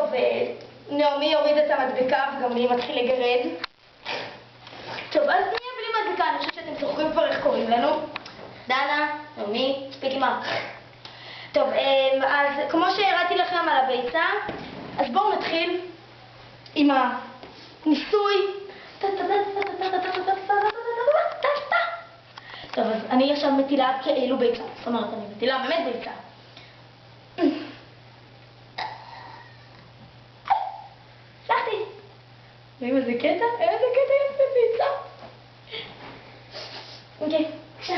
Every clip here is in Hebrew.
טוב, נעמי הורידה את המדבקה וגם לי מתחיל לגרד. טוב, אז נהיה בלי מדבקה, אני חושבת שאתם זוכרים כבר איך קוראים לנו. דנה, נעמי, מספיק עם מה. טוב, אז כמו שהראיתי לכם על הביצה, אז בואו נתחיל עם הניסוי. טוב, אז אני עכשיו מטילה כאילו ביצה. זאת אומרת, אני מטילה באמת ביצה. הצלחתי. רואים איזה קטע? איזה קטע יפה ביצה. אוקיי, בבקשה.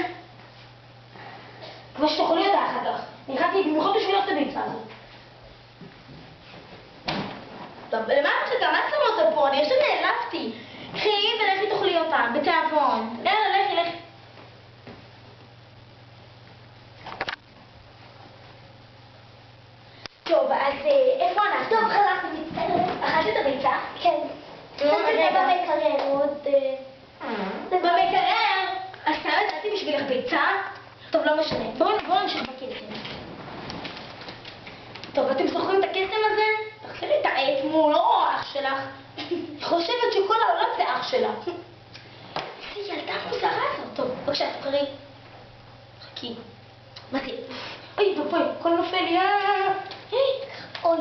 כמו שתאכלי אותה אחר כך. אני הכנתי במיוחד בשבילך את הביצה הזאת. טוב, למה שגם את שמה אותו פה? אני עכשיו נעלבתי. קחי ולכי תאכלי אותה, בתיאבון. יאללה, לכי, לכי. טוב, אז איפה אנחנו? טוב, חלקתי. אכלת את הביצה? כן. רגע. במקרר עוד... במקרר? אז סתם נתתי בשבילך ביצה? טוב, לא משנה. בואו נמשיך בקסם. טוב, אתם זוכרים את הקסם הזה? תחזרי את העט מול, לא אח שלך. היא חושבת שכל העולם זה אח שלה. איזה ילדה מוזרה הזאת. טוב, בבקשה, תבחרי. חכי. מה זה? אוי, ואבוי, הכל נופל לי. אוי.